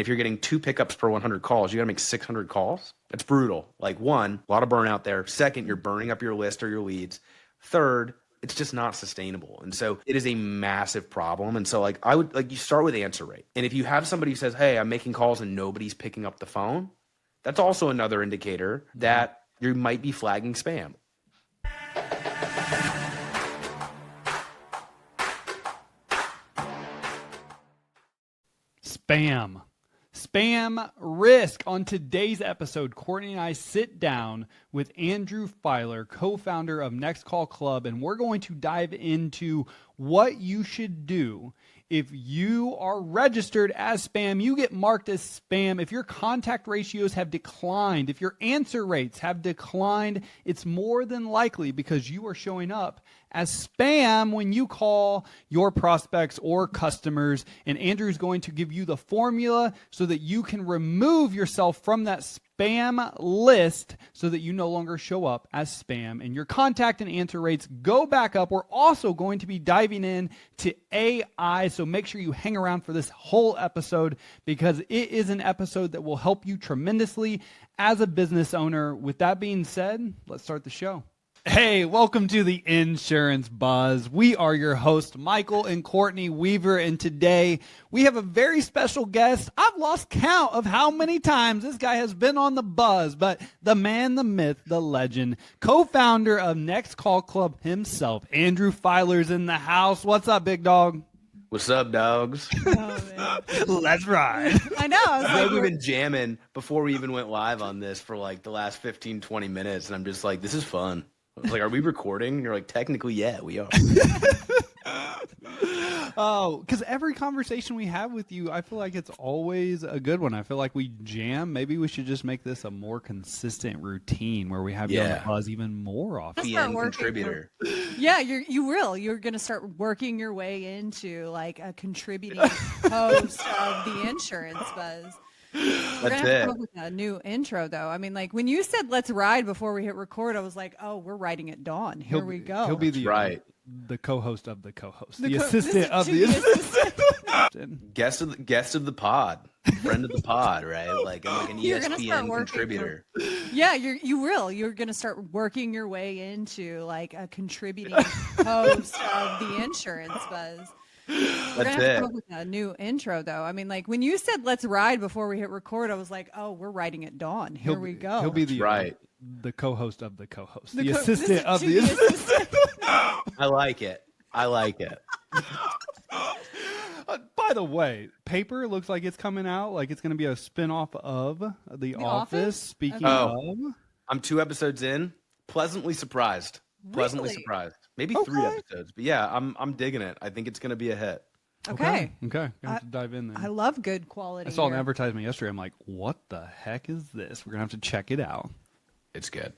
If you're getting 2 pickups per 100 calls, you got to make 600 calls. That's brutal. Like, one, a lot of burnout there. Second, you're burning up your list or your leads. Third, it's just not sustainable. And so it is a massive problem. And so I would you start with answer rate. And if you have somebody who says, hey, I'm making calls and nobody's picking up the phone, that's also another indicator that you might be flagging spam. Spam risk. On today's episode, Courtney and I sit down with Andrew Filar, co-founder of Next Call Club, and we're going to dive into what you should do if you are registered as spam, you get marked as spam. If your contact ratios have declined, if your answer rates have declined, it's more than likely because you are showing up as spam when you call your prospects or customers. And Andrew's going to give you the formula so that you can remove yourself from that spam list so that you no longer show up as spam and your contact and answer rates go back up. We're also going to be diving in to AI, so make sure you hang around for this whole episode because it is an episode that will help you tremendously as a business owner. With that being said, let's start the show. Hey, welcome to the Insurance Buzz. We are your hosts, Michael and Courtney Weaver, and today we have a very special guest. I've lost count of how many times this guy has been on the buzz, but the man, the myth, the legend, co-founder of Next Call Club himself, Andrew Filar's in the house. What's up, big dog? What's up, dogs? Oh, Let's ride. I know. I was like, We've been jamming before we even went live on this for like the last 15, 20 minutes, and I'm just like, this is fun. I was like, are we recording? And you're like, technically, yeah, we are. Oh, because every conversation we have with you, I feel like it's always a good one. I feel like we jam. Maybe we should just make this a more consistent routine where we have you on the buzz even more often. Be a contributor. Yeah, you're going to start working your way into like a contributing host of the Insurance Buzz. We're going to have to come up with a new intro, though. I mean, like when you said let's ride before we hit record, I was like, oh, we're riding at dawn. Here we go. He'll be the co-host of the co-host, the assistant of the assistant. Guest of the pod, friend of the pod, right? Like I'm like an ESPN contributor. Yeah, you will. You're going to start working your way into like a contributing host of the Insurance Buzz. We're going to have to come up with a new intro, though. I mean, like when you said let's ride before we hit record, I was like, oh, we're riding at dawn. Here we go. He'll be the co-host of the co-host, the assistant of the assistant. I like it. By the way, Paper looks like it's coming out. Like it's going to be a spinoff of The Office. Speaking of, I'm 2 episodes in. Pleasantly surprised. Maybe 3 episodes, but yeah, I'm digging it. I think it's going to be a hit. Okay. Gonna have to dive in there. I love good quality. I saw an advertisement yesterday. I'm like, what the heck is this? We're gonna have to check it out. It's good.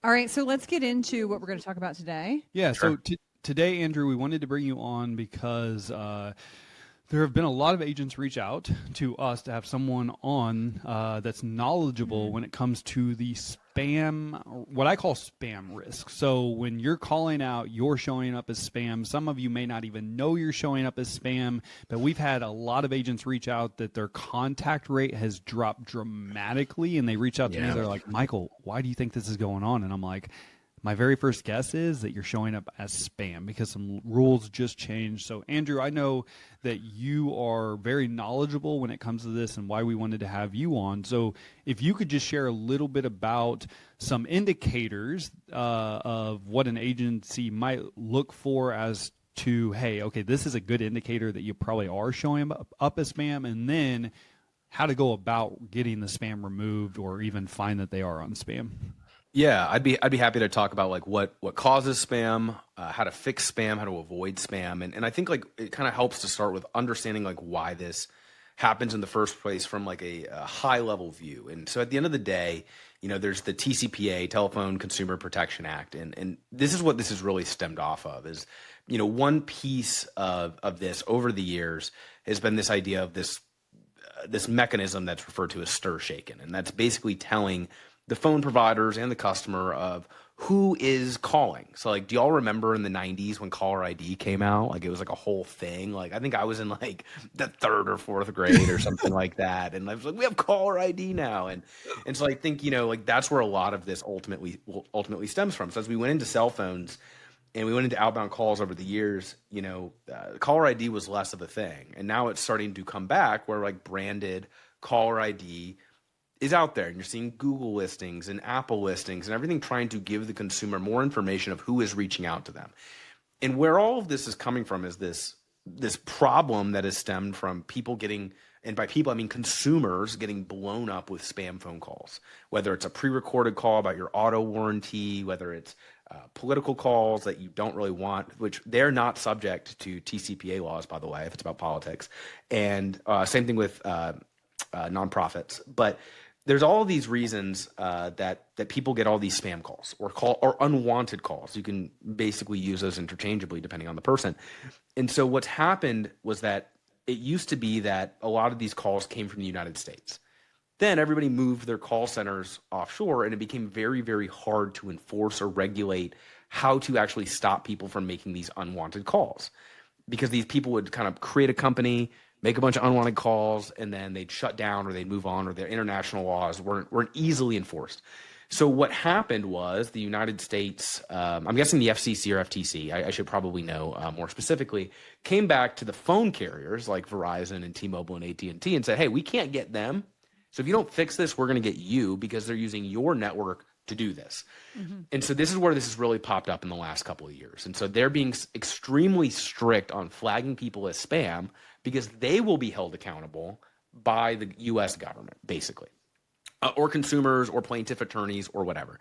All right, so let's get into what we're going to talk about today. Yeah. Sure. So today, Andrew, we wanted to bring you on because there have been a lot of agents reach out to us to have someone on that's knowledgeable when it comes to the spam, what I call spam risk. So when you're calling out, you're showing up as spam. Some of you may not even know you're showing up as spam, but we've had a lot of agents reach out that their contact rate has dropped dramatically, and they reach out to me. They're like, Michael, why do you think this is going on? And I'm like, my very first guess is that you're showing up as spam because some rules just changed. So, Andrew, I know that you are very knowledgeable when it comes to this and why we wanted to have you on. So if you could just share a little bit about some indicators of what an agency might look for as to, hey, okay, this is a good indicator that you probably are showing up as spam, and then how to go about getting the spam removed or even find that they are on spam. Yeah, I'd be happy to talk about like what causes spam, how to fix spam, how to avoid spam, and I think like it kind of helps to start with understanding like why this happens in the first place from like a high level view. And so at the end of the day, there's the TCPA, Telephone Consumer Protection Act, and this is what this is really stemmed off of. Is one piece of this over the years has been this idea of this mechanism that's referred to as stir shaken, and that's basically telling the phone providers and the customer of who is calling. So like, do y'all remember in the 90s when caller ID came out? Like it was like a whole thing. Like I think I was in like the third or fourth grade or something like that. And I was like, we have caller ID now. And so I think, like that's where a lot of this ultimately stems from. So as we went into cell phones and we went into outbound calls over the years, caller ID was less of a thing. And now it's starting to come back where like branded caller ID is out there, and you're seeing Google listings and Apple listings and everything trying to give the consumer more information of who is reaching out to them. And where all of this is coming from is this problem that is stemmed from people getting, and by people I mean consumers getting blown up with spam phone calls, whether it's a pre-recorded call about your auto warranty, whether it's political calls that you don't really want, which they're not subject to TCPA laws, by the way, if it's about politics. And same thing with nonprofits. But there's all of these reasons that people get all these spam calls or unwanted calls. You can basically use those interchangeably depending on the person. And so what's happened was that it used to be that a lot of these calls came from the United States. Then everybody moved their call centers offshore, and it became very, very hard to enforce or regulate how to actually stop people from making these unwanted calls, because these people would kind of create a company, make a bunch of unwanted calls, and then they'd shut down or they'd move on, or their international laws weren't easily enforced. So what happened was the United States, I'm guessing the FCC or FTC, I should probably know more specifically, came back to the phone carriers like Verizon and T-Mobile and AT&T and said, hey, we can't get them. So if you don't fix this, we're going to get you, because they're using your network to do this. Mm-hmm. And so this is where this has really popped up in the last couple of years. And so they're being extremely strict on flagging people as spam, because they will be held accountable by the U.S. government, basically, or consumers or plaintiff attorneys or whatever.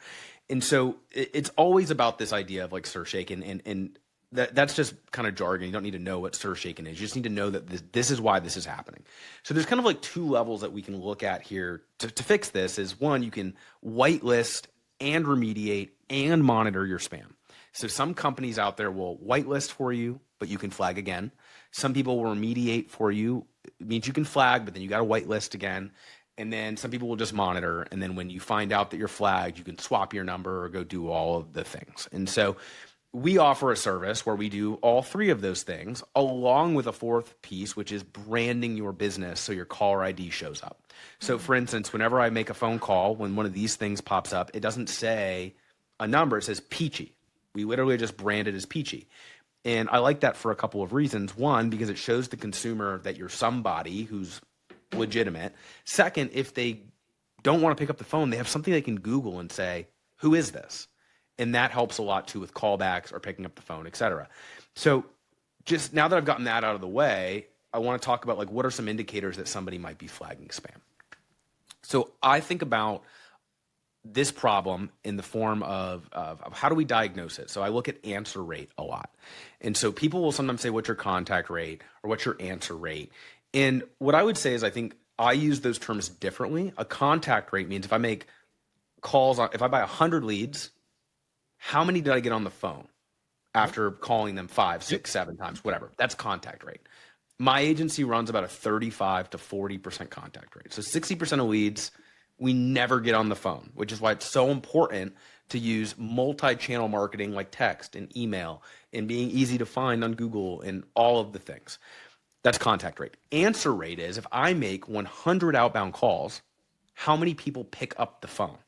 And so it's always about this idea of like SIR-shaken, and that's just kind of jargon. You don't need to know what SIR-shaken is. You just need to know that this is why this is happening. So there's kind of like two levels that we can look at here to fix this. Is one, you can whitelist and remediate and monitor your spam. So some companies out there will whitelist for you, but you can flag again. Some people will remediate for you. It means you can flag, but then you got to whitelist again. And then some people will just monitor. And then when you find out that you're flagged, you can swap your number or go do all of the things. And so we offer a service where we do all three of those things, along with a fourth piece, which is branding your business so your caller ID shows up. So for instance, whenever I make a phone call, when one of these things pops up, it doesn't say a number, it says Peachy. We literally just brand it as Peachy. And I like that for a couple of reasons. One, because it shows the consumer that you're somebody who's legitimate. Second, if they don't want to pick up the phone, they have something they can Google and say, who is this? And that helps a lot too with callbacks or picking up the phone, et cetera. So just now that I've gotten that out of the way, I want to talk about like what are some indicators that somebody might be flagging spam. So I think about this problem in the form of how do we diagnose it? So I look at answer rate a lot. And so people will sometimes say, what's your contact rate or what's your answer rate? And what I would say is I think I use those terms differently. A contact rate means if I make calls, if I buy 100 leads, how many did I get on the phone after calling them 5, 6, 7 times, whatever? That's contact rate. My agency runs about a 35 to 40% contact rate. So 60% of leads we never get on the phone, which is why it's so important to use multi-channel marketing like text and email and being easy to find on Google and all of the things. That's contact rate. Answer rate is if I make 100 outbound calls, how many people pick up the phone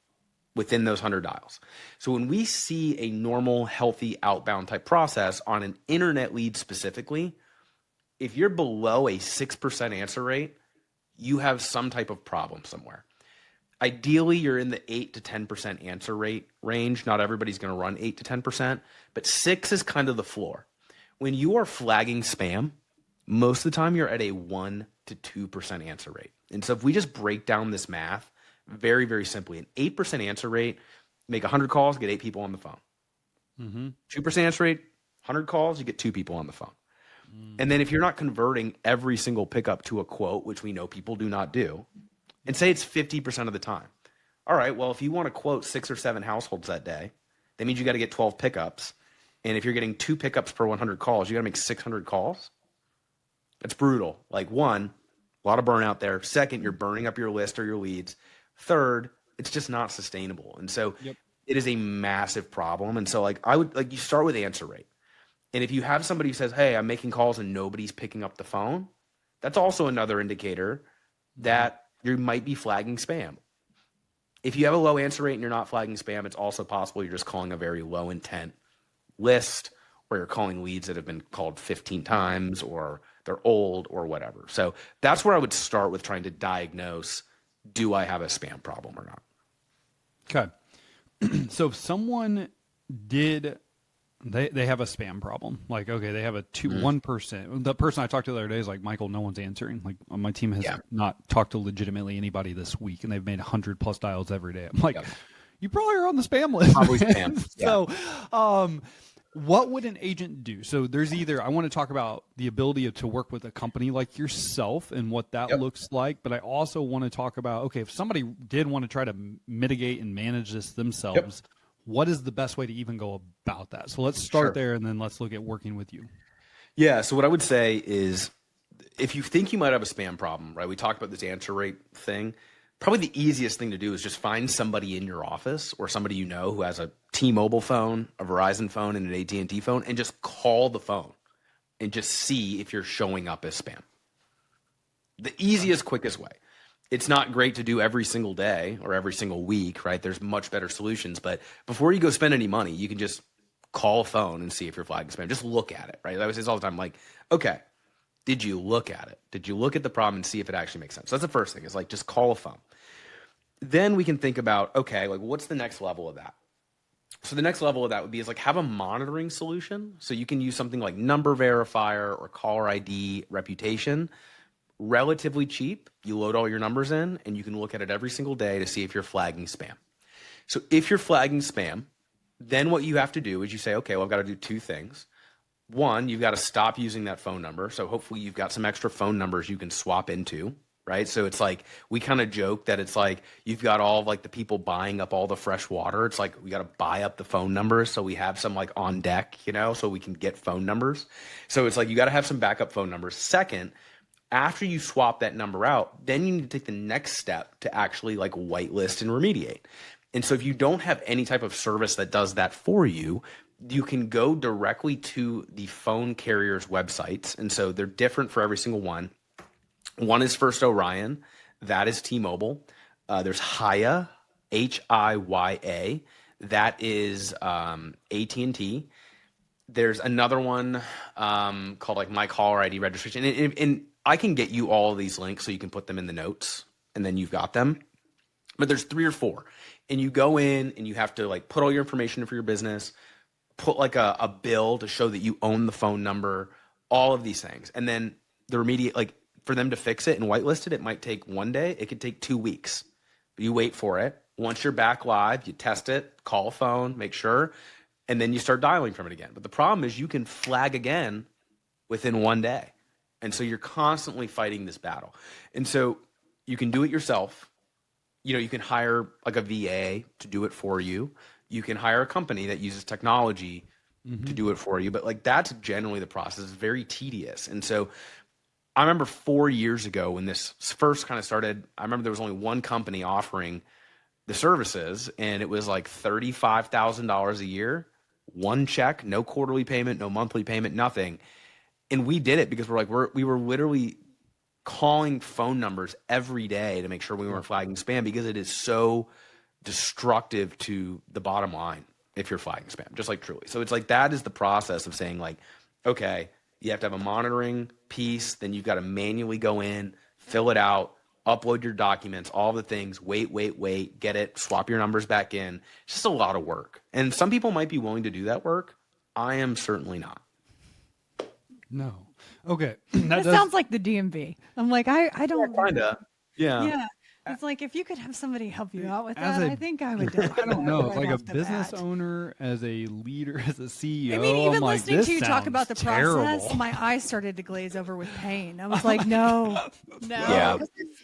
within those 100 dials? So when we see a normal, healthy outbound type process on an internet lead specifically, if you're below a 6% answer rate, you have some type of problem somewhere. Ideally, you're in the 8 to 10% answer rate range. Not everybody's going to run 8 to 10%, but 6 is kind of the floor. When you are flagging spam, most of the time you're at a 1 to 2% answer rate. And so if we just break down this math very, very simply, an 8% answer rate, make 100 calls, get 8 people on the phone. Mm-hmm. 2% answer rate, 100 calls, you get 2 people on the phone. And then if you're not converting every single pickup to a quote, which we know people do not do, and say it's 50% of the time. All right, well, if you want to quote 6 or 7 households that day, that means you got to get 12 pickups. And if you're getting 2 pickups per 100 calls, you got to make 600 calls. That's brutal. Like, one, a lot of burnout there. Second, you're burning up your list or your leads. Third, It's just not sustainable. And so Yep. it is a massive problem. And so like you start with answer rate. And if you have somebody who says, hey, I'm making calls and nobody's picking up the phone, that's also another indicator that you might be flagging spam. If you have a low answer rate and you're not flagging spam, it's also possible you're just calling a very low intent list, or you're calling leads that have been called 15 times, or they're old, or whatever. So that's where I would start with trying to diagnose, do I have a spam problem or not? Okay. So if someone did, they have a spam problem. Like, okay, they have a 1%. The person I talked to the other day is like, Michael, no one's answering. Like, my team has not talked to legitimately anybody this week, and they've made 100+ dials every day. I'm like, you probably are on the spam list. Probably spam. So, what would an agent do? So there's either, I want to talk about the ability to work with a company like yourself and what that looks like, but I also want to talk about, okay, if somebody did want to try to mitigate and manage this themselves, what is the best way to even go about that? So let's start there, and then let's look at working with you. Yeah. So what I would say is, if you think you might have a spam problem, right? We talked about this answer rate thing. Probably the easiest thing to do is just find somebody in your office or somebody you know who has a T-Mobile phone, a Verizon phone, and an AT&T phone, and just call the phone and just see if you're showing up as spam. The easiest, quickest way. It's not great to do every single day or every single week, right? There's much better solutions. But before you go spend any money, you can just call a phone and see if you're flagging spam. Just look at it, right? I always say this all the time, like, okay, did you look at it? Did you look at the problem and see if it actually makes sense? So that's the first thing, is like, just call a phone. Then we can think about, okay, like, what's the next level of that? So the next level of that would be is like, have a monitoring solution. So you can use something like number verifier or caller ID reputation. Relatively cheap. You load all your numbers in and you can look at it every single day to see if you're flagging spam. So if you're flagging spam, then what you have to do is you say, okay, well, I've got to do two things. One, you've got to stop using that phone number. So hopefully you've got some extra phone numbers you can swap into, right? So it's like, we kind of joke that it's like, you've got all of like the people buying up all the fresh water. It's like, we got to buy up the phone numbers. So we have some like on deck, so we can get phone numbers. So it's like, you got to have some backup phone numbers. Second, after you swap that number out, then you need to take the next step to actually like whitelist and remediate. And so if you don't have any type of service that does that for you, you can go directly to the phone carrier's websites. And so they're different for every single one. One is First Orion. That is T-Mobile. There's Hiya, Hiya. That is AT&T. There's another one called like My Caller ID Registration. And I can get you all of these links so you can put them in the notes and then you've got them. But there's 3 or 4. And you go in and you have to like put all your information in for your business, put like a bill to show that you own the phone number, all of these things. And then the remediate, like for them to fix it and whitelist it, it might take 1 day. It could take 2 weeks. But you wait for it. Once you're back live, you test it, call a phone, make sure, and then you start dialing from it again. But the problem is you can flag again within 1 day. And so you're constantly fighting this battle. And so you can do it yourself. You can hire like a VA to do it for you. You can hire a company that uses technology to do it for you. But like, that's generally the process. It's very tedious. And so I remember 4 years ago when this first kind of started, I remember there was only one company offering the services, and it was like $35,000 a year, one check, no quarterly payment, no monthly payment, nothing. And we did it because we were literally calling phone numbers every day to make sure we weren't flagging spam, because it is so destructive to the bottom line if you're flagging spam, just like truly. So it's like, that is the process of saying like, okay, you have to have a monitoring piece, then you've got to manually go in, fill it out, upload your documents, all the things, wait, get it, swap your numbers back in. It's just a lot of work. And some people might be willing to do that work. I am certainly not. No. Okay. That sounds like the DMV. I'm like, I don't. Yeah, kinda. Yeah. Yeah. It's like, if you could have somebody help you out with that, I think I would do it. I don't know. Right, like a business owner, as a leader, as a CEO. I mean, even I'm listening like, to you talk about the process, my eyes started to glaze over with pain. I was like, no. Yeah.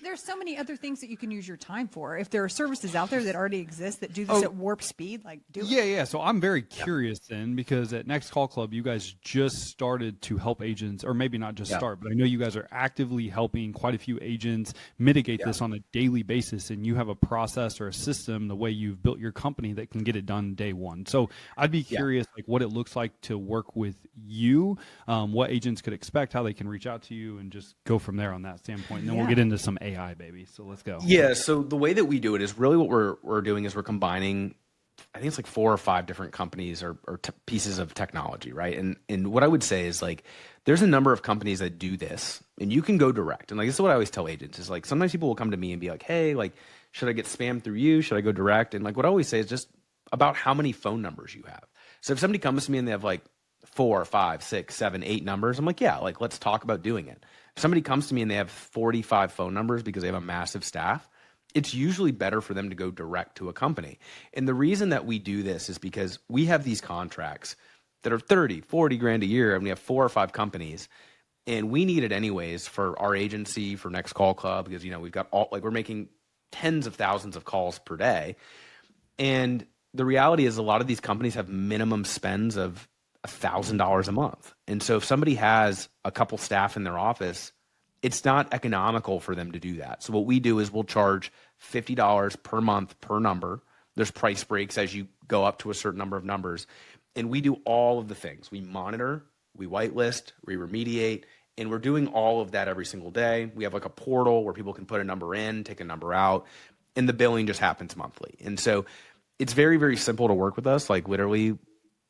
there's so many other things that you can use your time for. If there are services out there that already exist that do this at warp speed, like do it. Yeah. So I'm very curious then, because at Next Call Club, you guys just started to help agents, or maybe not just start, but I know you guys are actively helping quite a few agents mitigate this on a daily basis. And you have a process or a system, the way you've built your company, that can get it done day one. So I'd be curious, like what it looks like to work with you, what agents could expect, how they can reach out to you, and just go from there on that standpoint. And then we'll get into some AI, baby. So let's go. Yeah. So the way that we do it is really what we're doing is we're combining, I think it's like 4 or 5 different companies or pieces of technology, right? And what I would say is like, there's a number of companies that do this, and you can go direct. And like, this is what I always tell agents is like, sometimes people will come to me and be like, hey, like, should I get spammed through you? Should I go direct? And like, what I always say is just about how many phone numbers you have. So if somebody comes to me and they have like 4, 5, 6, 7, 8 numbers, I'm like, yeah, like, let's talk about doing it. If somebody comes to me and they have 45 phone numbers because they have a massive staff, it's usually better for them to go direct to a company. And the reason that we do this is because we have these contracts that are 30, 40 grand a year, and we have 4 or 5 companies, and we need it anyways for our agency, for Next Call Club, because, you know, we've got we're making tens of thousands of calls per day. And the reality is a lot of these companies have minimum spends of $1,000 a month. And so if somebody has a couple staff in their office, it's not economical for them to do that. So what we do is we'll charge $50 per month per number. There's price breaks as you go up to a certain number of numbers. And we do all of the things. We monitor, we whitelist, we remediate, and we're doing all of that every single day. We have like a portal where people can put a number in, take a number out, and the billing just happens monthly. And so it's very, very simple to work with us. Like literally,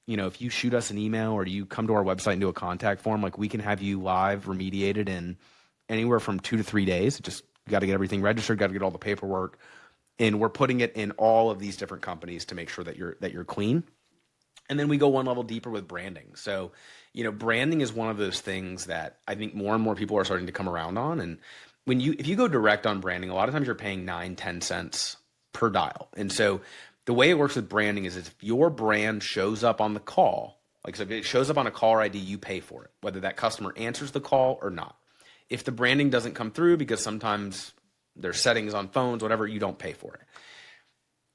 you know, if you shoot us an email or you come to our website and do a contact form, like we can have you live remediated in anywhere from 2 to 3 days. Just got to get everything registered, got to get all the paperwork, and we're putting it in all of these different companies to make sure that you're clean. And then we go one level deeper with branding. So, you know, branding is one of those things that I think more and more people are starting to come around on. And if you go direct on branding, a lot of times you're paying 9-10 cents per dial. And so the way it works with branding is if your brand shows up on the call, like so if it shows up on a caller ID, you pay for it, whether that customer answers the call or not. If the branding doesn't come through, because sometimes there's settings on phones, whatever, you don't pay for it.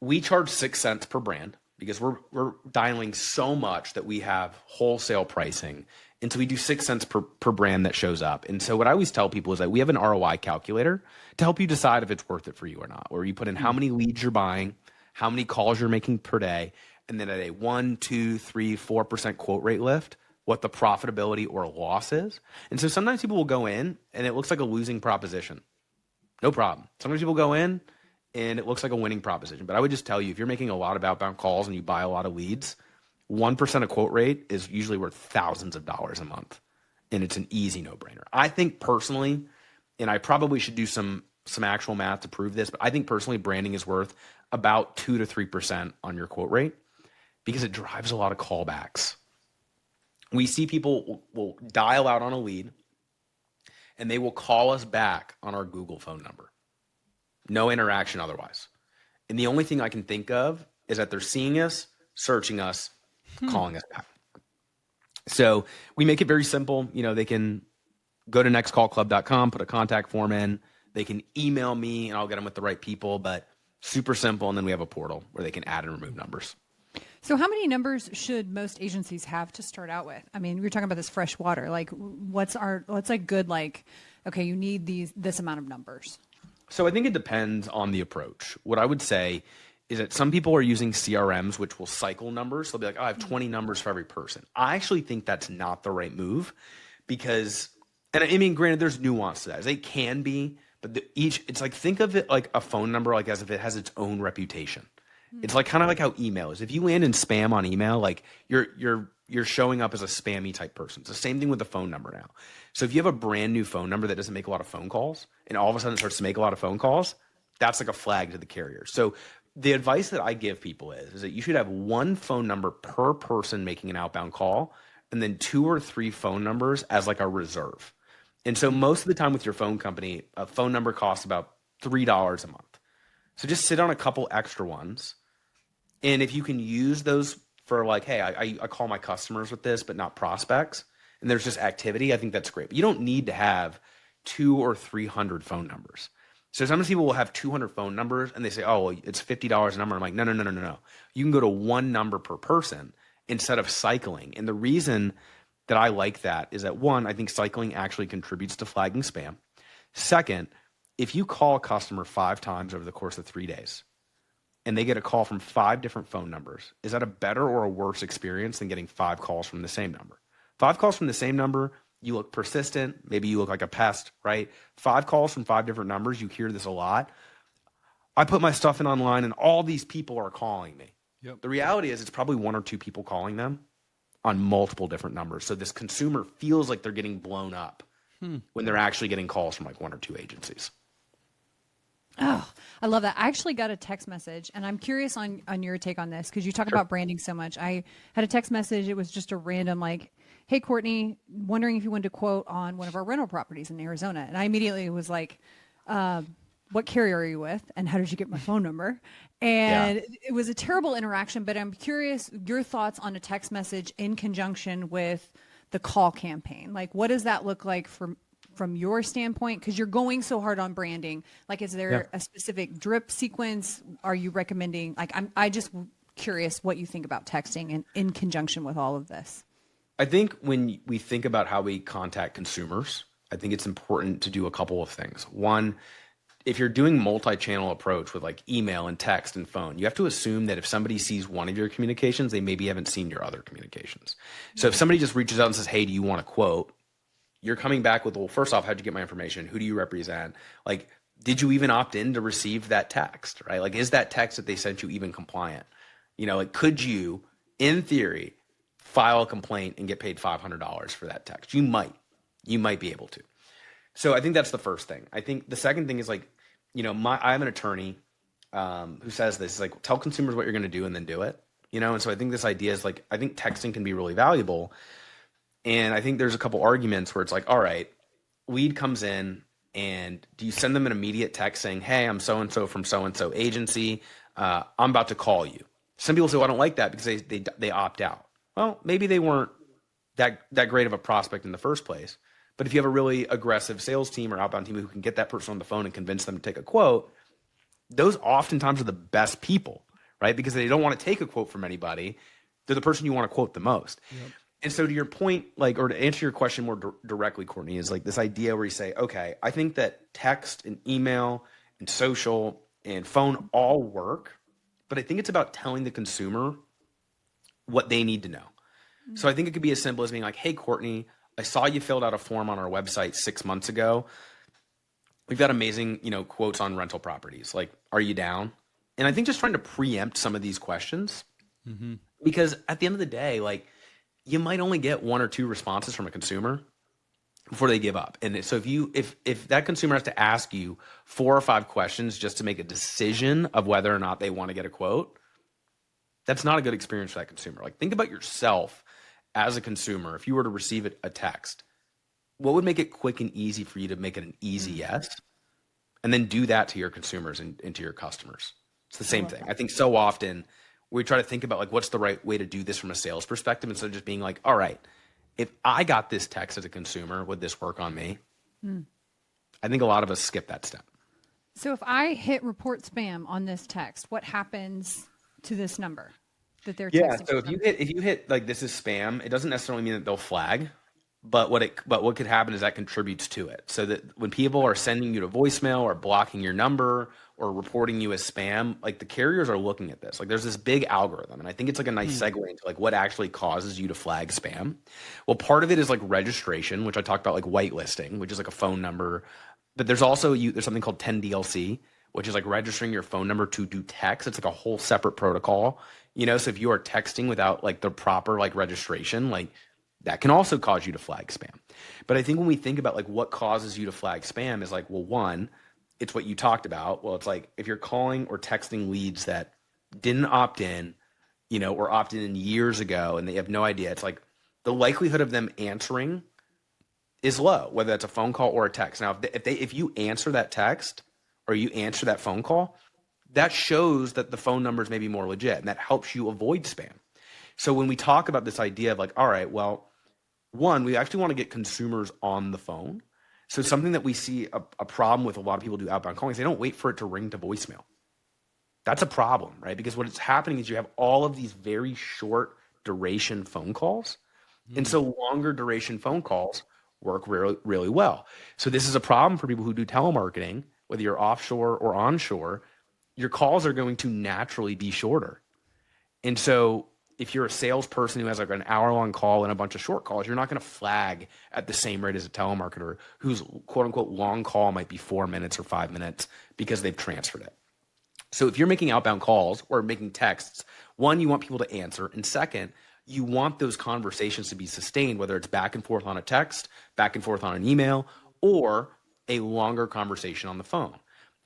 We charge 6 cents per brand because we're dialing so much that we have wholesale pricing. And so we do 6 cents per brand that shows up. And so what I always tell people is that we have an ROI calculator to help you decide if it's worth it for you or not, where you put in how many leads you're buying, how many calls you're making per day, and then at a 1, 2, 3, 4% quote rate lift, what the profitability or loss is. And so sometimes people will go in and it looks like a losing proposition. No problem. Sometimes people go in and it looks like a winning proposition. But I would just tell you, if you're making a lot of outbound calls and you buy a lot of leads, 1% of quote rate is usually worth thousands of dollars a month. And it's an easy no-brainer. I think personally, and I probably should do some actual math to prove this, but I think personally branding is worth about 2 to 3% on your quote rate because it drives a lot of callbacks. We see people will dial out on a lead and they will call us back on our Google phone number. No interaction otherwise. And the only thing I can think of is that they're seeing us, searching us, calling us back. So we make it very simple. You know, they can go to nextcallclub.com, put a contact form in. They can email me and I'll get them with the right people, but super simple. And then we have a portal where they can add and remove numbers. So how many numbers should most agencies have to start out with? I mean, we were talking about this fresh water. Like what's a good, like, okay, you need this amount of numbers. So I think it depends on the approach. What I would say is that some people are using CRMs, which will cycle numbers. They'll be like, oh, I have 20 numbers for every person. I actually think that's not the right move because, and I mean, granted, there's nuance to that. They can be, but it's like, think of it like a phone number, like as if it has its own reputation. It's like kind of like how email is. If you land in spam on email, like you're showing up as a spammy type person. It's the same thing with the phone number now. So if you have a brand new phone number that doesn't make a lot of phone calls and all of a sudden it starts to make a lot of phone calls, that's like a flag to the carrier. So the advice that I give people is that you should have one phone number per person making an outbound call and then 2 or 3 phone numbers as like a reserve. And so most of the time with your phone company, a phone number costs about $3 a month. So just sit on a couple extra ones. And if you can use those for like, hey, I call my customers with this, but not prospects, and there's just activity, I think that's great. But you don't need to have 200 or 300 phone numbers. So sometimes people will have 200 phone numbers and they say, oh, well, it's $50 a number. I'm like, no, no, no, no, no, no. You can go to one number per person instead of cycling. And the reason that I like that is that, one, I think cycling actually contributes to flagging spam. Second, if you call a customer 5 times over the course of 3 days and they get a call from 5 different phone numbers, is that a better or a worse experience than getting 5 calls from the same number? 5 calls from the same number, you look persistent, maybe you look like a pest, right? 5 calls from 5 different numbers, you hear this a lot. I put my stuff in online and all these people are calling me. Yep. The reality is it's probably 1 or 2 people calling them on multiple different numbers. So this consumer feels like they're getting blown up when they're actually getting calls from like 1 or 2 agencies. Oh, I love that. I actually got a text message, and I'm curious on your take on this because you talk about branding so much. I had a text message. It was just a random like, hey, Courtney, wondering if you wanted to quote on one of our rental properties in Arizona. And I immediately was like, what carrier are you with? And how did you get my phone number? And it was a terrible interaction, but I'm curious your thoughts on a text message in conjunction with the call campaign. Like, what does that look like from your standpoint? Because you're going so hard on branding. Like, is there a specific drip sequence? Are you recommending? Like, I just curious what you think about texting and in conjunction with all of this. I think when we think about how we contact consumers, I think it's important to do a couple of things. One, if you're doing multi-channel approach with like email and text and phone, you have to assume that if somebody sees one of your communications, they maybe haven't seen your other communications. So if somebody just reaches out and says, hey, do you want a quote? You're coming back with, well, first off, how'd you get my information? Who do you represent? Like, did you even opt in to receive that text, right? Like, is that text that they sent you even compliant? You know, like, could you, in theory, file a complaint and get paid $500 for that text? You might be able to. So I think that's the first thing. I think the second thing is like, you know, I'm an attorney who says this, like, tell consumers what you're going to do and then do it, you know? And so I think this idea is like, I think texting can be really valuable. And I think there's a couple arguments where it's like, all right, lead comes in and do you send them an immediate text saying, hey, I'm so-and-so from so-and-so agency. I'm about to call you. Some people say, well, I don't like that because they opt out. Well, maybe they weren't that great of a prospect in the first place. But if you have a really aggressive sales team or outbound team who can get that person on the phone and convince them to take a quote, those oftentimes are the best people, right? Because they don't want to take a quote from anybody. They're the person you want to quote the most. Yep. And so to your point, like, or to answer your question more directly, Courtney, is like this idea where you say, okay, I think that text and email and social and phone all work, but I think it's about telling the consumer what they need to know. Mm-hmm. So I think it could be as simple as being like, hey, Courtney, I saw you filled out a form on our website 6 months ago. We've got amazing, you know, quotes on rental properties. Like, are you down? And I think just trying to preempt some of these questions, because at the end of the day, like, you might only get 1 or 2 responses from a consumer before they give up. And so if that consumer has to ask you 4 or 5 questions just to make a decision of whether or not they want to get a quote, that's not a good experience for that consumer. Like, think about yourself as a consumer. If you were to receive a text, what would make it quick and easy for you to make it an easy yes? And then do that to your consumers and to your customers. It's the same thing. I think so often we try to think about like, what's the right way to do this from a sales perspective instead of just being like, all right, if I got this text as a consumer, would this work on me? I think a lot of us skip that step. So if I hit report spam on this text, what happens to this number that they're texting? So if you hit like this is spam, it doesn't necessarily mean that they'll flag, but what could happen is that contributes to it. So that when people are sending you to voicemail or blocking your number or reporting you as spam, like the carriers are looking at this. Like there's this big algorithm, and I think it's like a nice segue into like what actually causes you to flag spam. Well, part of it is like registration, which I talked about, like whitelisting, which is like a phone number. But there's also there's something called 10DLC, which is like registering your phone number to do text. It's like a whole separate protocol, you know. So if you are texting without like the proper like registration, like that can also cause you to flag spam. But I think when we think about like what causes you to flag spam is like, well, one, it's what you talked about. Well, it's like if you're calling or texting leads that didn't opt in, you know, or opted in years ago and they have no idea, it's like the likelihood of them answering is low, whether that's a phone call or a text. Now, if you answer that text or you answer that phone call, that shows that the phone number is maybe more legit, and that helps you avoid spam. So when we talk about this idea of like, all right, well, one, we actually want to get consumers on the phone. So something that we see a problem with a lot of people do outbound calling is they don't wait for it to ring to voicemail. That's a problem, right? Because what's happening is you have all of these very short duration phone calls. And so longer duration phone calls work really, really well. So this is a problem for people who do telemarketing, whether you're offshore or onshore. Your calls are going to naturally be shorter. And so if you're a salesperson who has like an hour-long call and a bunch of short calls, you're not going to flag at the same rate as a telemarketer whose quote unquote long call might be 4 minutes or 5 minutes because they've transferred it. So if you're making outbound calls or making texts, one, you want people to answer. And second, you want those conversations to be sustained, whether it's back and forth on a text, back and forth on an email, or a longer conversation on the phone.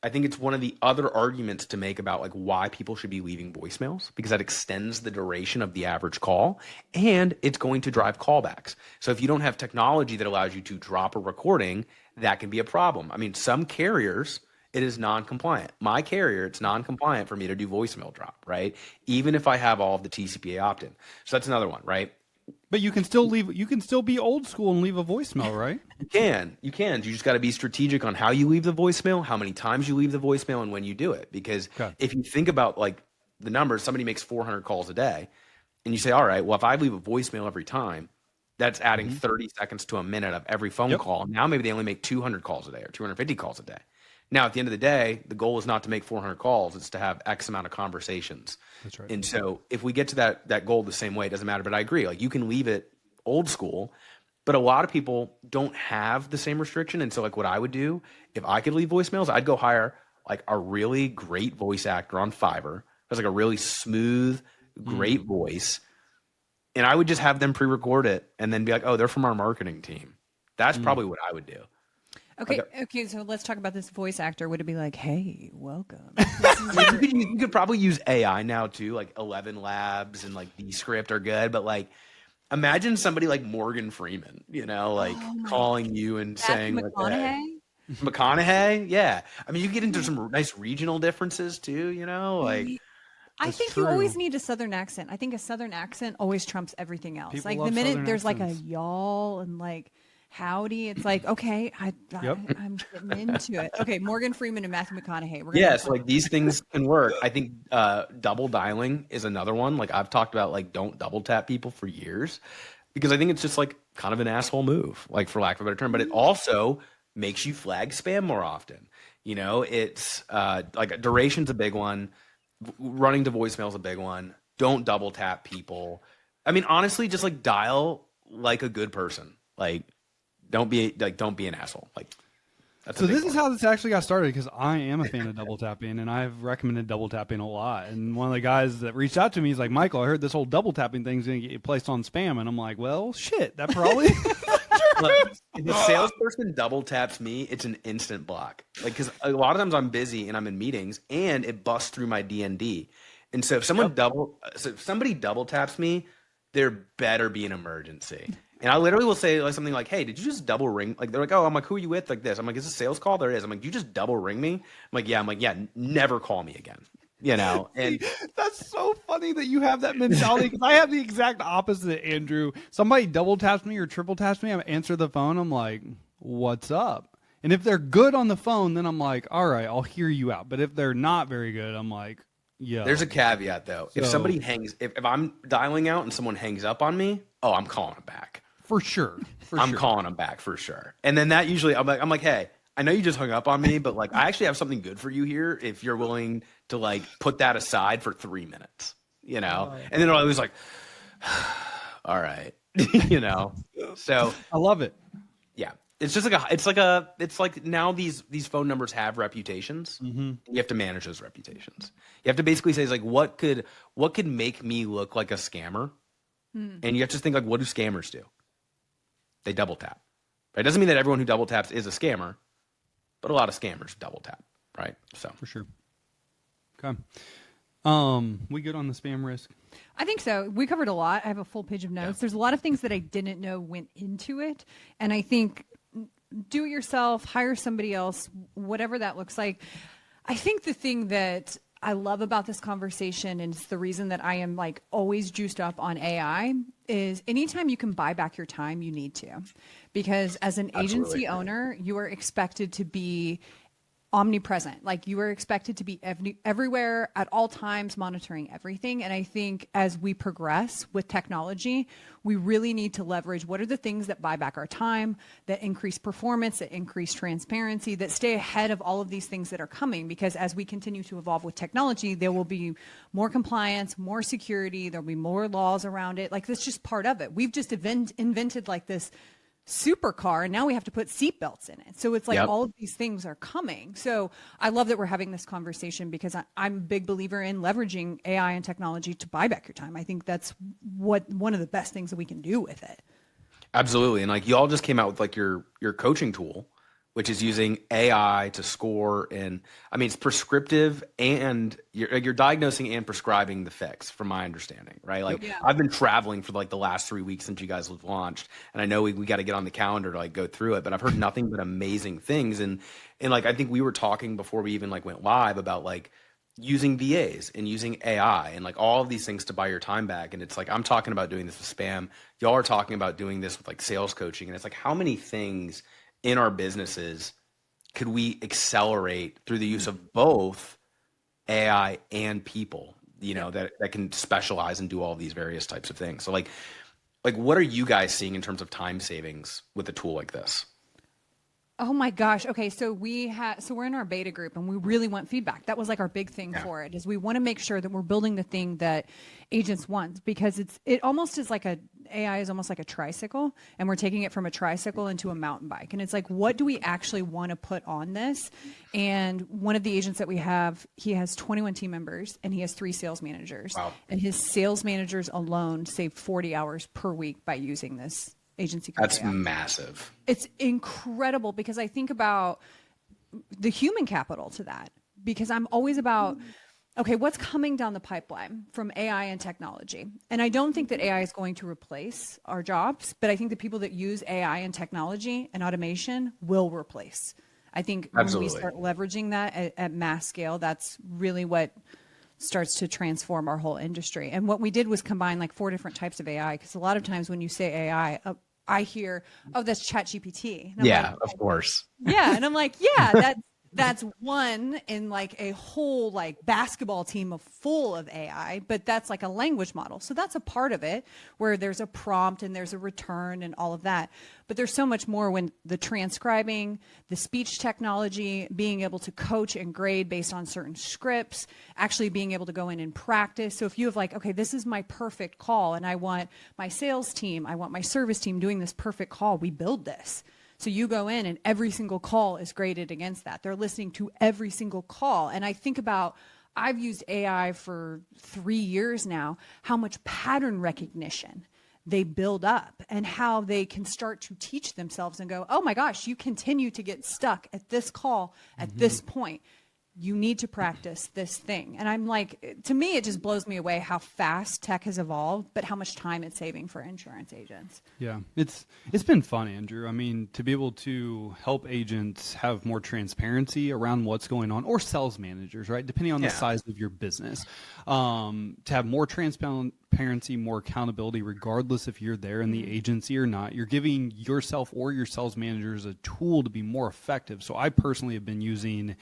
I think it's one of the other arguments to make about like why people should be leaving voicemails, because that extends the duration of the average call and it's going to drive callbacks. So if you don't have technology that allows you to drop a recording, that can be a problem. I mean, some carriers, it is non-compliant. My carrier, it's non-compliant for me to do voicemail drop, right? Even if I have all of the TCPA opt-in. So that's another one, right? But you can still be old school and leave a voicemail, right? You can. You just got to be strategic on how you leave the voicemail, how many times you leave the voicemail, and when you do it. Because if you think about like the numbers, somebody makes 400 calls a day, and you say, all right, well, if I leave a voicemail every time, that's adding 30 seconds to a minute of every phone call. Now maybe they only make 200 calls a day or 250 calls a day. Now, at the end of the day, the goal is not to make 400 calls. It's to have X amount of conversations. That's right. And so if we get to that goal the same way, it doesn't matter. But I agree. Like you can leave it old school, but a lot of people don't have the same restriction. And so like what I would do, if I could leave voicemails, I'd go hire like a really great voice actor on Fiverr. Has like a really smooth, great voice. And I would just have them pre-record it and then be like, oh, they're from our marketing team. That's probably what I would do. Okay. So let's talk about this voice actor. Would it be like, "Hey, welcome"? You could probably use AI now too. Like 11 Labs and like Descript are good, but like imagine somebody like Morgan Freeman, calling you and saying McConaughey. McConaughey, yeah. I mean, you get into some nice regional differences too. I think you always need a Southern accent. I think a Southern accent always trumps everything else. People like love the minute Southern there's accents. like a y'all and like howdy, it's like, okay, I'm getting into it. Okay, Morgan Freeman and Matthew McConaughey. So like these things can work. I think double dialing is another one. Like I've talked about like don't double tap people for years because I think it's just like kind of an asshole move, like for lack of a better term, but it also makes you flag spam more often. It's like duration's a big one. Running to voicemail is a big one. Don't double tap people. I mean, honestly, just like dial like a good person. Like don't be an asshole. Like that's so. This is how this actually got started because I am a fan of double tapping, and I've recommended double tapping a lot. And one of the guys that reached out to me is like, "Michael, I heard this whole double tapping thing's gonna get you placed on spam," and I'm like, "Well, shit, that probably." Look, if a salesperson double taps me, it's an instant block. Like, because a lot of times I'm busy and I'm in meetings, and it busts through my DND. And so if somebody double taps me, there better be an emergency. And I literally will say like something like, "Hey, did you just double ring?" Like they're like, "Oh," I'm like, "Who are you with?" Like this. I'm like, "Is this a sales call?" There it is. I'm like, "You just double ring me?" I'm like, "Yeah." I'm like, "Yeah, never call me again." And that's so funny that you have that mentality because I have the exact opposite, Andrew. Somebody double taps me or triple taps me, I answer the phone. I'm like, "What's up?" And if they're good on the phone, then I'm like, "All right, I'll hear you out." But if they're not very good, I'm like, "Yeah." There's a caveat though. If somebody if I'm dialing out and someone hangs up on me, oh, I'm calling them back. For sure. I'm calling them back for sure. And then that usually I'm like, "Hey, I know you just hung up on me, but like I actually have something good for you here if you're willing to like put that aside for 3 minutes." And then I was like, all right. So I love it. yeah, it's just like now these phone numbers have reputations. You have to manage those reputations. You have to basically say, like, what could make me look like a scammer? And you have to think like, what do scammers do? They double tap. It doesn't mean that everyone who double taps is a scammer, but a lot of scammers double tap, right? So for sure. Okay. We good on the spam risk? I think so. We covered a lot. I have a full page of notes. Yeah. There's a lot of things that I didn't know went into it. And I think do it yourself, hire somebody else, whatever that looks like. I think the thing that I love about this conversation, and it's the reason that I am like always juiced up on AI, is anytime you can buy back your time, you need to. Because as an agency owner, you are expected to be omnipresent. Like you are expected to be everywhere at all times, monitoring everything. And I think as we progress with technology, we really need to leverage what are the things that buy back our time, that increase performance, that increase transparency, that stay ahead of all of these things that are coming. Because as we continue to evolve with technology, there will be more compliance, more security, there'll be more laws around it. Like that's just part of it. We've just invented like this supercar, and now we have to put seatbelts in it. So it's like all of these things are coming. So I love that we're having this conversation, because I'm a big believer in leveraging AI and technology to buy back your time. I think that's one of the best things that we can do with it. Absolutely. And like you all just came out with like your coaching tool, which is using AI to score. And I mean, it's prescriptive, and you're diagnosing and prescribing the fix, from my understanding, right? Like I've been traveling for like the last 3 weeks since you guys have launched, and I know we got to get on the calendar to like go through it, but I've heard nothing but amazing things. And like, I think we were talking before we even like went live about like using VAs and using AI and like all of these things to buy your time back. And it's like, I'm talking about doing this with spam. Y'all are talking about doing this with like sales coaching. And it's like, how many things in our businesses could we accelerate through the use of both AI and people, that can specialize and do all of these various types of things? So like what are you guys seeing in terms of time savings with a tool like this? Oh my gosh. Okay. So we're in our beta group, and we really want feedback. That was like our big thing for it, is we want to make sure that we're building the thing that agents want, because it almost is like AI is almost like a tricycle, and we're taking it from a tricycle into a mountain bike. And it's like, what do we actually want to put on this? And one of the agents that we have, he has 21 team members, and he has 3 sales managers. Wow. And his sales managers alone saved 40 hours per week by using this agency coach. That's massive. It's incredible, because I think about the human capital to that, because I'm always about, okay, what's coming down the pipeline from AI and technology? And I don't think that AI is going to replace our jobs, but I think the people that use AI and technology and automation will replace. I think when we start leveraging that at mass scale, that's really what starts to transform our whole industry. And what we did was combine like 4 different types of AI, because a lot of times when you say AI, I hear, oh, that's ChatGPT. Yeah, like, of course. Yeah. And I'm like, yeah, that's one in like a whole like basketball team full of AI, but that's like a language model. So that's a part of it, where there's a prompt and there's a return and all of that. But there's so much more when the transcribing, the speech technology, being able to coach and grade based on certain scripts, actually being able to go in and practice. So if you have like, okay, this is my perfect call, and I want my sales team, I want my service team doing this perfect call, we build this. So you go in, and every single call is graded against that. They're listening to every single call. And I think about, I've used AI for 3 years now, how much pattern recognition they build up, and how they can start to teach themselves and go, oh my gosh, you continue to get stuck at this call at this point. You need to practice this thing. And I'm like, to me, it just blows me away how fast tech has evolved, but how much time it's saving for insurance agents. Yeah, it's been fun, Andrew. I mean, to be able to help agents have more transparency around what's going on, or sales managers, right? Depending on the size of your business, to have more transparency, more accountability, regardless if you're there in the agency or not. You're giving yourself or your sales managers a tool to be more effective. So I personally have been using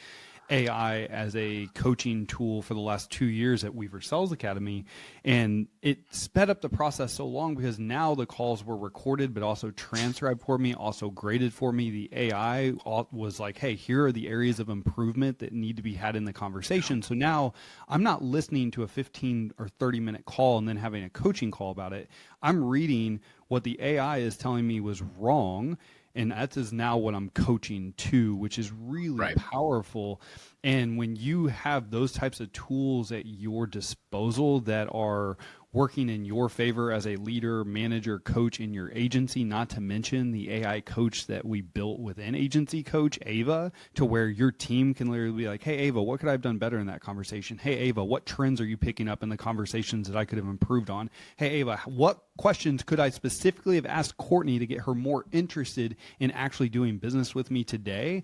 AI as a coaching tool for the last 2 years at Weaver Sales Academy. And it sped up the process so long, because now the calls were recorded, but also transcribed for me, also graded for me. The AI was like, hey, here are the areas of improvement that need to be had in the conversation. So now I'm not listening to a 15 or 30 minute call and then having a coaching call about it. I'm reading what the AI is telling me was wrong, and that is now what I'm coaching to, which is really powerful. And when you have those types of tools at your disposal that are working in your favor as a leader, manager, coach in your agency, not to mention the AI coach that we built within Agency Coach, Ava, to where your team can literally be like, hey, Ava, what could I have done better in that conversation? Hey, Ava, what trends are you picking up in the conversations that I could have improved on? Hey, Ava, what questions could I specifically have asked Courtney to get her more interested in actually doing business with me today?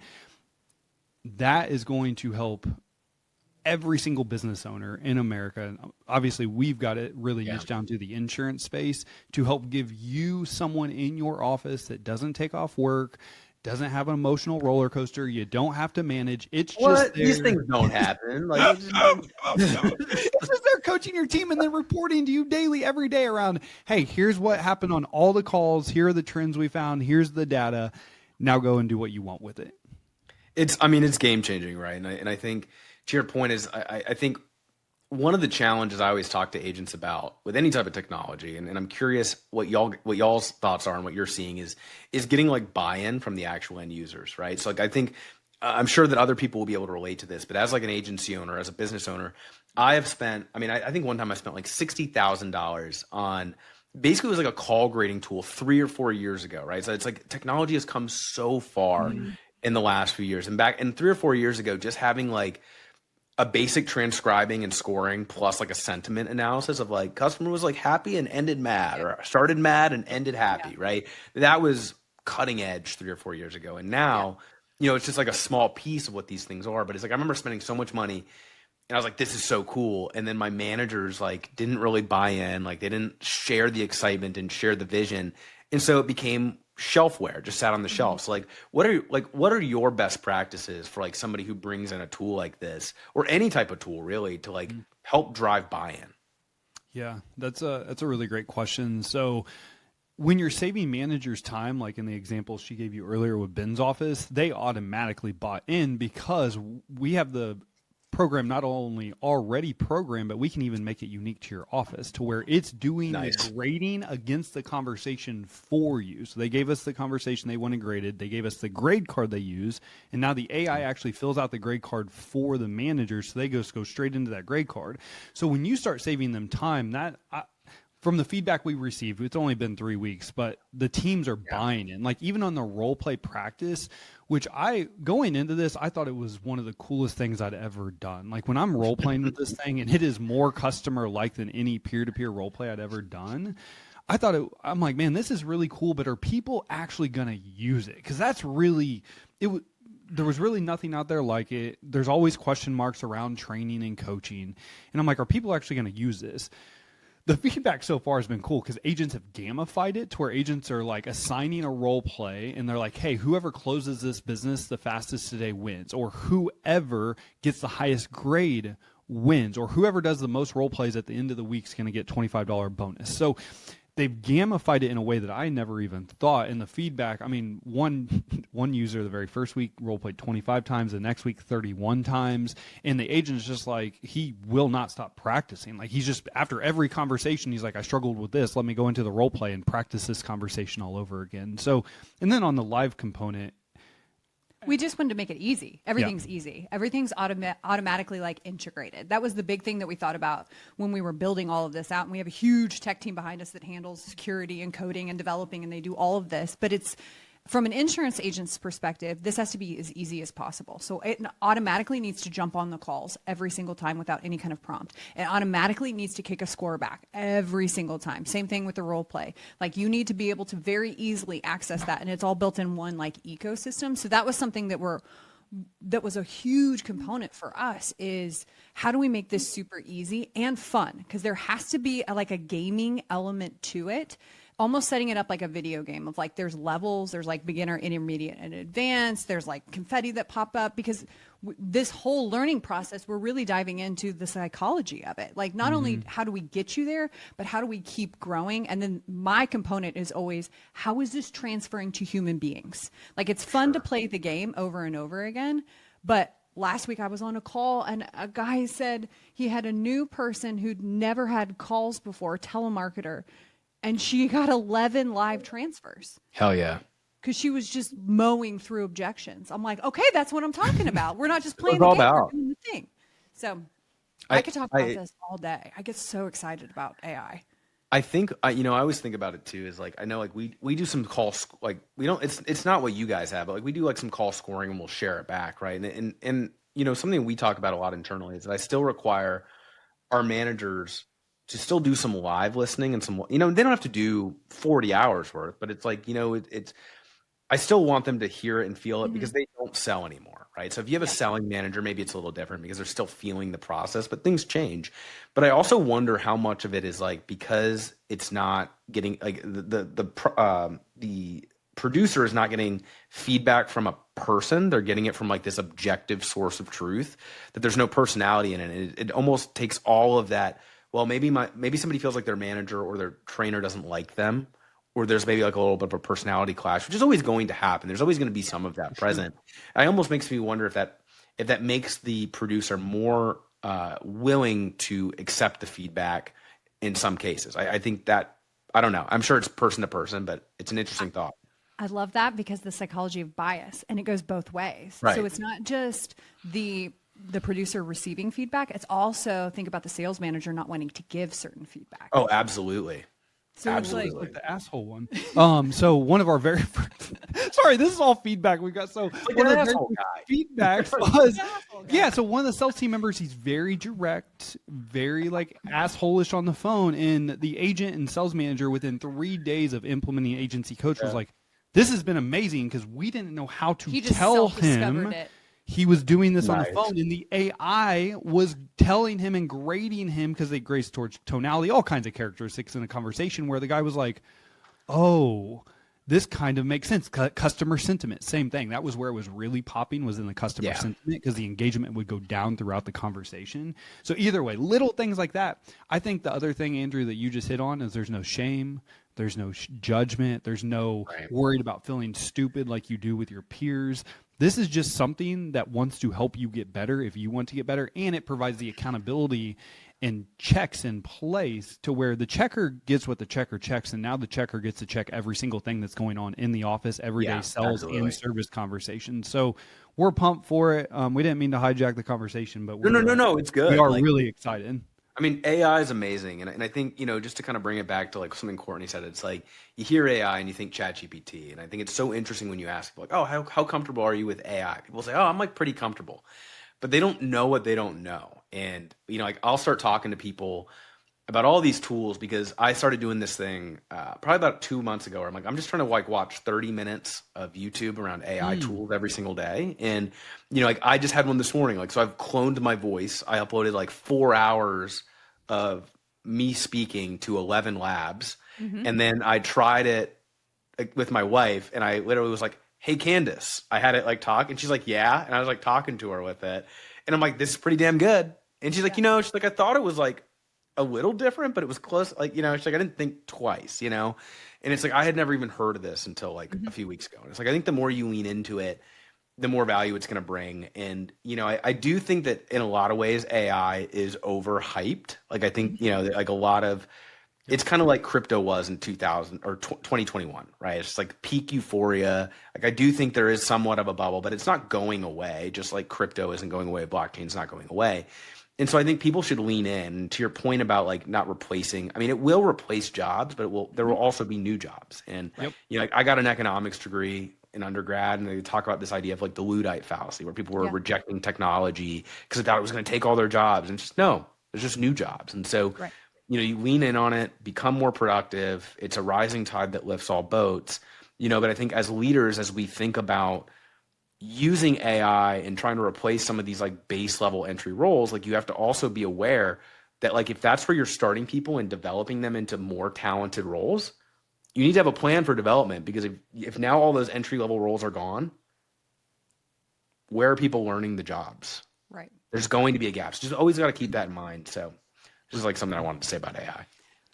That is going to help every single business owner in America, and obviously we've got it really niched down to the insurance space to help give you someone in your office that doesn't take off work, doesn't have an emotional roller coaster. You don't have to manage. It's just there. These things don't happen. Like It's just they're coaching your team and then reporting to you daily, every day around, hey, here's what happened on all the calls. Here are the trends we found. Here's the data. Now go and do what you want with it. It's game changing, right? And I think to your point is, I think one of the challenges I always talk to agents about with any type of technology, and I'm curious what y'all's thoughts are and what you're seeing is getting like buy-in from the actual end users, right? So like I think I'm sure that other people will be able to relate to this, but as like an agency owner, as a business owner, I have spent, I think one time I spent like $60,000 on basically it was like a call grading tool 3 or 4 years ago, right? So it's like technology has come so far in the last few years, and 3 or 4 years ago, just having like a basic transcribing and scoring plus like a sentiment analysis of like customer was like happy and ended mad, or started mad and ended happy, right? That was cutting edge 3 or 4 years ago. And now, it's just like a small piece of what these things are, but it's like, I remember spending so much money and I was like, this is so cool. And then my managers like didn't really buy in, like they didn't share the excitement and share the vision. And so it became shelfware, just sat on the shelf. So like what are your best practices for like somebody who brings in a tool like this, or any type of tool really, to like help drive buy-in? Yeah, that's a really great question. So when you're saving managers time, like in the example she gave you earlier with Ben's office, they automatically bought in because we have the program not only already programmed, but we can even make it unique to your office to where it's doing the grading against the conversation for you. So they gave us the conversation they wanted graded. They gave us the grade card they use. And now the AI actually fills out the grade card for the manager. So they go straight into that grade card. So when you start saving them time, from the feedback we received, it's only been 3 weeks, but the teams are buying in. Like even on the role play practice, which going into this, I thought it was one of the coolest things I'd ever done. Like when I'm role playing with this thing, and it is more customer like than any peer-to-peer role play I'd ever done, I'm like, man, this is really cool, but are people actually going to use it? Because that's really, there was really nothing out there like it. There's always question marks around training and coaching. And I'm like, are people actually going to use this? The feedback so far has been cool because agents have gamified it to where agents are like assigning a role play and they're like, hey, whoever closes this business the fastest today wins, or whoever gets the highest grade wins, or whoever does the most role plays at the end of the week is going to get $25 bonus. So they've gamified it in a way that I never even thought. And the feedback, one user the very first week role played 25 times, the next week 31 times, and the agent is just like, he will not stop practicing. Like he's just, after every conversation, he's like, I struggled with this, let me go into the role play and practice this conversation all over again. So, and then on the live component, we just wanted to make it easy. Everything's easy. Everything's automatically like integrated. That was the big thing that we thought about when we were building all of this out. And we have a huge tech team behind us that handles security and coding and developing, and they do all of this. But it's, from an insurance agent's perspective, this has to be as easy as possible. So it automatically needs to jump on the calls every single time without any kind of prompt. It automatically needs to kick a score back every single time. Same thing with the role play. Like you need to be able to very easily access that, and it's all built in one like ecosystem. So that was something that was a huge component for us, is how do we make this super easy and fun? Because there has to be like a gaming element to it. Almost setting it up like a video game of like, there's levels, there's like beginner, intermediate, and advanced. There's like confetti that pop up, because this whole learning process, we're really diving into the psychology of it. Like not only how do we get you there, but how do we keep growing? And then my component is always, how is this transferring to human beings? Like it's fun to play the game over and over again, but last week I was on a call and a guy said he had a new person who'd never had calls before, telemarketer, and she got 11 live transfers. Hell yeah. Because she was just mowing through objections. I'm like, okay, that's what I'm talking about. We're not just playing the all game, about. we're doing the thing. So I could talk about this all day. I get so excited about AI. I think, I always think about it too, is like, I know like we do some call, like we don't, it's not what you guys have, but like we do like some call scoring and we'll share it back. Right. And something we talk about a lot internally is that I still require our managers to still do some live listening and some, they don't have to do 40 hours worth, but it's like, I still want them to hear it and feel it because they don't sell anymore. right? So if you have a selling manager, maybe it's a little different because they're still feeling the process, but things change. But I also wonder how much of it is like, because it's not getting like the producer is not getting feedback from a person. They're getting it from like this objective source of truth, that there's no personality in it. It almost takes all of that. Well, maybe somebody feels like their manager or their trainer doesn't like them, or there's maybe like a little bit of a personality clash, which is always going to happen. There's always going to be some of that present. It almost makes me wonder if that makes the producer more willing to accept the feedback in some cases. I think that, I don't know. I'm sure it's person to person, but it's an interesting thought. I love that, because the psychology of bias, and it goes both ways. Right. So it's not just the producer receiving feedback. It's also, think about the sales manager not wanting to give certain feedback. Oh, absolutly. So Absolutely. Like the asshole one. So one of our very first, sorry, this is all feedback we got. So one of the very first feedbacks was, yeah. So one of the sales team members, he's very direct, very like asshole-ish on the phone. And the agent and sales manager, within 3 days of implementing agency coach, was like, "This has been amazing because we didn't know how to tell him he was doing this on the phone." And the AI was telling him and grading him, because they grade towards tonality, all kinds of characteristics in a conversation, where the guy was like, "Oh, this kind of makes sense." Customer sentiment, same thing. That was where it was really popping, was in the customer sentiment, because the engagement would go down throughout the conversation. So either way, little things like that. I think the other thing, Andrew, that you just hit on is there's no shame. There's no judgment. There's no worried about feeling stupid like you do with your peers. This is just something that wants to help you get better if you want to get better, and it provides the accountability and checks in place to where the checker gets what the checker checks, and now the checker gets to check every single thing that's going on in the office, everyday sales and service conversations. So we're pumped for it. We didn't mean to hijack the conversation, but No, it's good. We are really excited. I mean, AI is amazing. And I think, just to kind of bring it back to like something Courtney said, it's like you hear AI and you think ChatGPT. And I think it's so interesting when you ask, like, oh, how comfortable are you with AI? People say, oh, I'm like pretty comfortable. But they don't know what they don't know. And, like I'll start talking to people about all these tools, because I started doing this thing probably about 2 months ago, where I'm like, I'm just trying to like watch 30 minutes of YouTube around AI tools every single day. And, like I just had one this morning. Like, so I've cloned my voice. I uploaded like 4 hours of me speaking to 11 labs. And then I tried it with my wife, and I literally was like, hey, Candace, I had it like talk. And she's like, yeah. And I was like talking to her with it. And I'm like, this is pretty damn good. And she's like, she's like, I thought it was like a little different, but it was close. Like, she's like, I didn't think twice, And it's like, I had never even heard of this until like a few weeks ago. And it's like, I think the more you lean into it, the more value it's going to bring. And, I do think that in a lot of ways, AI is overhyped. Like, I think, like a lot of, it's kind of like crypto was in 2000 or 2021, right? It's just like peak euphoria. Like, I do think there is somewhat of a bubble, but it's not going away. Just like crypto isn't going away, blockchain's not going away. And so I think people should lean in. And to your point about like not replacing, I mean, it will replace jobs, but there will also be new jobs. And, like I got an economics degree in undergrad, and they talk about this idea of like the Luddite fallacy, where people were rejecting technology because they thought it was going to take all their jobs. And just, no, there's just new jobs. And so, you lean in on it, become more productive. It's a rising tide that lifts all boats, but I think as leaders, as we think about using AI and trying to replace some of these like base level entry roles, like you have to also be aware that like, if that's where you're starting people and developing them into more talented roles, you need to have a plan for development, because if now all those entry level roles are gone, where are people learning the jobs? Right. There's going to be a gap. So just always got to keep that in mind. So this is like something I wanted to say about AI.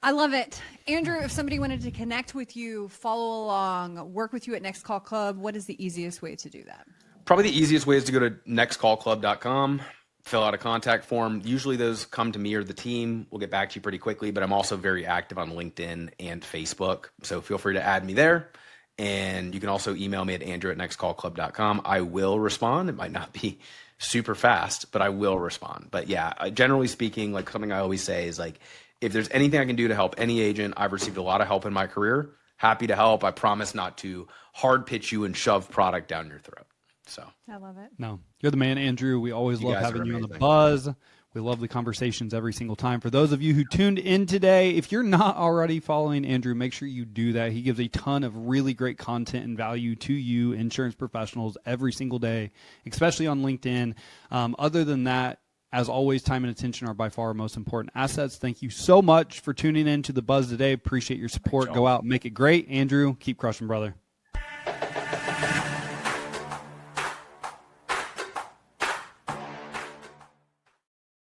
I love it. Andrew, if somebody wanted to connect with you, follow along, work with you at Next Call Club, what is the easiest way to do that? Probably the easiest way is to go to nextcallclub.com, fill out a contact form. Usually those come to me or the team. We'll get back to you pretty quickly, but I'm also very active on LinkedIn and Facebook. So feel free to add me there. And you can also email me at andrew@nextcallclub.com. I will respond. It might not be super fast, but I will respond. But yeah, generally speaking, like something I always say is like, if there's anything I can do to help any agent, I've received a lot of help in my career. Happy to help. I promise not to hard pitch you and shove product down your throat. So I love it. No, you're the man, Andrew. We always love guys having are you on the amazing. buzz. We love the conversations every single time. For those of you who tuned in today, if you're not already following Andrew, make sure you do that. He gives a ton of really great content and value to you, insurance professionals, every single day, especially on LinkedIn. Other than that, as always, time and attention are by far our most important assets. Thank you so much for tuning in to The Buzz today. Appreciate your support. Go out and make it great. Andrew, keep crushing, brother.